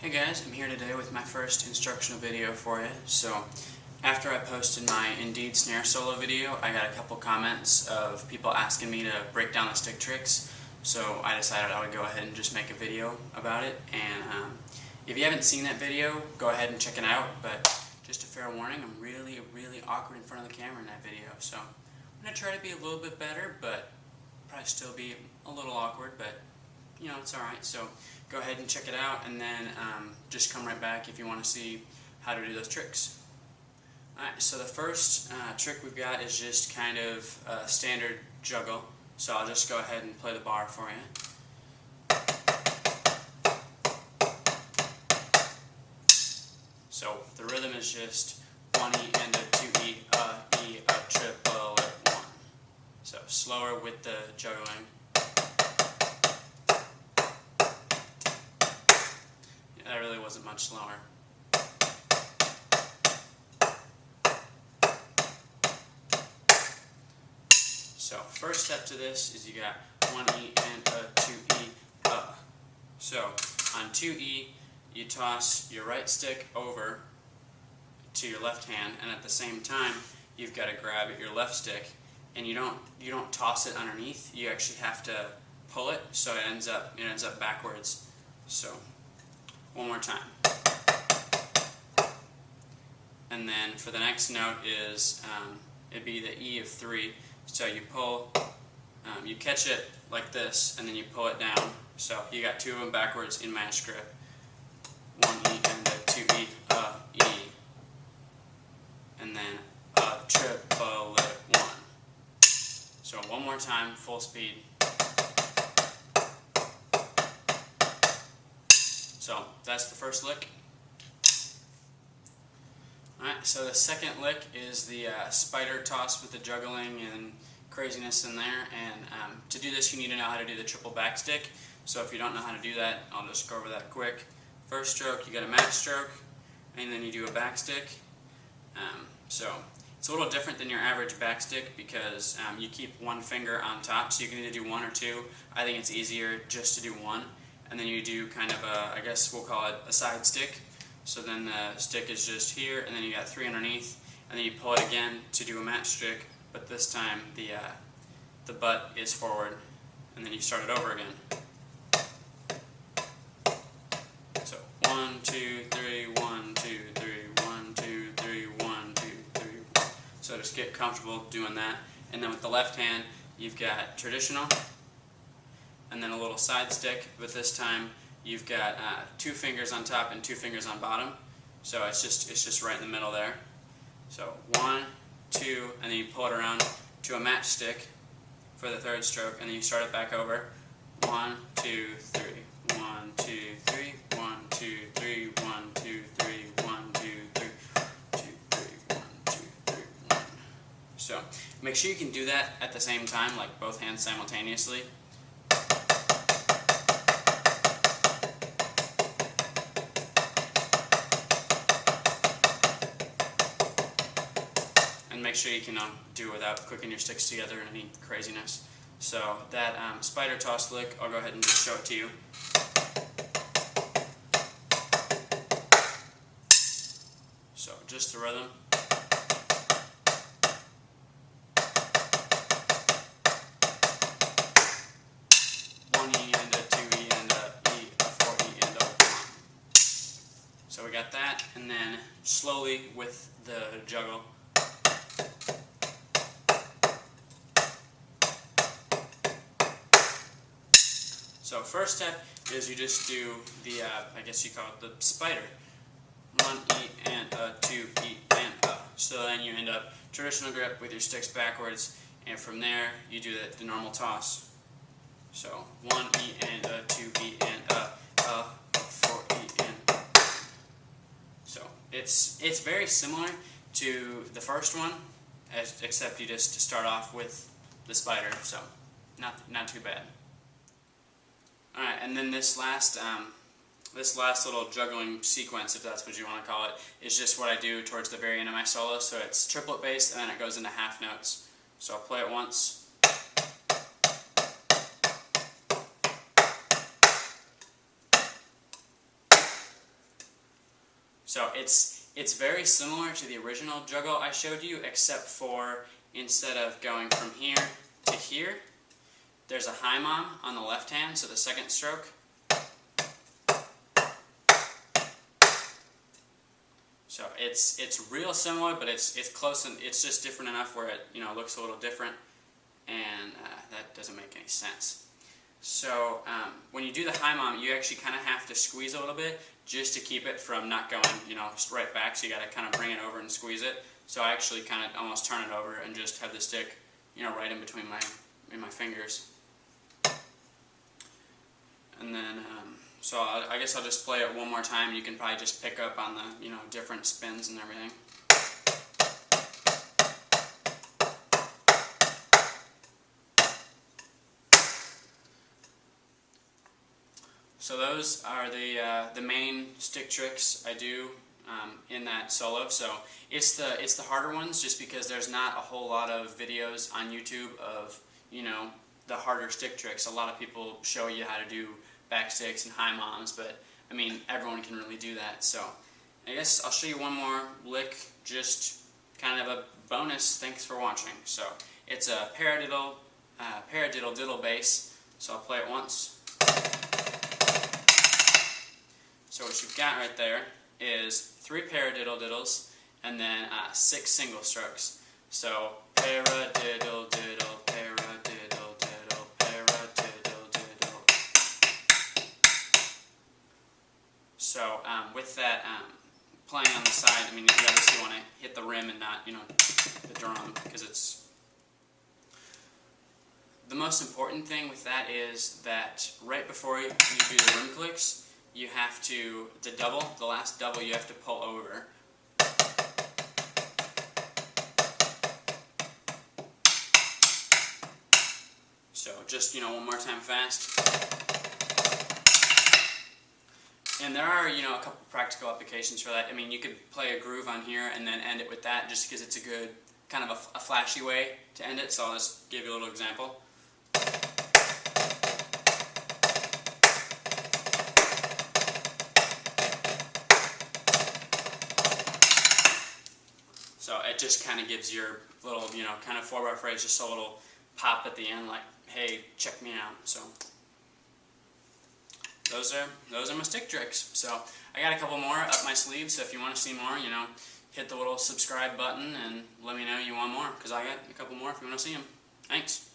Hey guys, I'm here today with my first instructional video for you. So after I posted my Indeed snare solo video, I got a couple comments of people asking me to break down the stick tricks. So I decided I would go ahead and just make a video about it. And if you haven't seen that video, go ahead and check it out. But just a fair warning, I'm really awkward in front of the camera in that video. So I'm going to try to be a little bit better, but probably still be a little awkward, but you know, it's alright. So go ahead and check it out, and then just come right back if you want to see how to do those tricks. Alright, so the first trick we've got is just kind of a standard juggle. So I'll just go ahead and play the bar for you. So the rhythm is just 1 E and a 2 E, a triple, a 1. So slower with the juggling. That really wasn't much slower. So first step to this is you got 1 E and a 2 E, So on 2 E, you toss your right stick over to your left hand, and at the same time, you've got to grab at your left stick, and you don't toss it underneath. You actually have to pull it, so it ends up backwards. So one more time. And then for the next note is it'd be the E of 3. So you pull, you catch it like this, and then you pull it down. So you got 2 of them backwards in match grip. 1 E and a 2 E, E. And then a triplet 1. So one more time, full speed. So that's the first lick. Alright, so the second lick is the spider toss with the juggling and craziness in there. And to do this, you need to know how to do the triple back stick. So if you don't know how to do that, I'll just go over that quick. First stroke, you got a match stroke, and then you do a back stick. So it's a little different than your average back stick because you keep one finger on top, so you can either do 1 or 2. I think it's easier just to do 1. And then you do kind of a, I guess we'll call it a side stick. So then the stick is just here, and then you got 3 underneath, and then you pull it again to do a match stick, but this time the butt is forward, and then you start it over again. So 1, 2, 3, 1, 2, 3, 1, 2, 3, 1, 2, 3, 1. So just get comfortable doing that. And then with the left hand, you've got traditional, and then a little side stick, but this time you've got 2 fingers on top and 2 fingers on bottom. So it's just right in the middle there. So 1, 2, and then you pull it around to a match stick for the third stroke, and then you start it back over. 1, 2, 3, 1, 2, 3, 1, 2, 3, 1, 2, 3, 1, 2, 3, 2, 3, 1, 2, 3, 1. So make sure you can do that at the same time, like both hands simultaneously. And make sure you can do it without clicking your sticks together and any craziness. So that spider toss lick, I'll go ahead and just show it to you. So just the rhythm. So we got that, and then slowly with the juggle. So first step is you just do the, I guess you call it the spider. 1 E and a 2 E and a. So then you end up traditional grip with your sticks backwards, and from there you do the normal toss. So 1 E and a 2 E and a 4 E and a. So it's very similar to the first one, except you just start off with the spider. So not too bad. All right, and then this last little juggling sequence, if that's what you want to call it, is just what I do towards the very end of my solo. So it's triplet based, and then it goes into half notes. So I'll play it once. So it's very similar to the original juggle I showed you, except for instead of going from here to here, there's a high mom on the left hand, so the second stroke. So it's real similar, but it's close, and it's just different enough where it looks a little different, and that doesn't make any sense. So when you do the high mom, you actually kind of have to squeeze a little bit just to keep it from not going straight back. So you got to kind of bring it over and squeeze it. So I actually kind of almost turn it over and just have the stick right in between my fingers. And then so I guess I'll just play it one more time. You can probably just pick up on the different spins and everything. So those are the main stick tricks I do in that solo. So it's the harder ones, just because there's not a whole lot of videos on YouTube of the harder stick tricks. A lot of people show you how to do back sticks and high moms, but I mean everyone can really do that. So I guess I'll show you one more lick, just kind of a bonus. Thanks for watching. So it's a paradiddle diddle bass. So I'll play it once. So what you've got right there is 3 paradiddle diddles and then 6 single strokes. So paradiddle diddle, paradiddle diddle, paradiddle diddle. So with that playing on the side, I mean, you obviously want to hit the rim and not the drum, because it's the most important thing with that is that right before you do the rim clicks, you have to, the last double you have to pull over. So just, one more time fast. And there are, a couple practical applications for that. I mean, you could play a groove on here and then end it with that, just because it's a good, kind of a flashy way to end it. So I'll just give you a little example. So it just kind of gives your little, kind of 4-bar phrase just a little pop at the end, like, hey, check me out. So those are my stick tricks. So I got a couple more up my sleeve, so if you want to see more, hit the little subscribe button and let me know you want more, because I got a couple more if you want to see them. Thanks.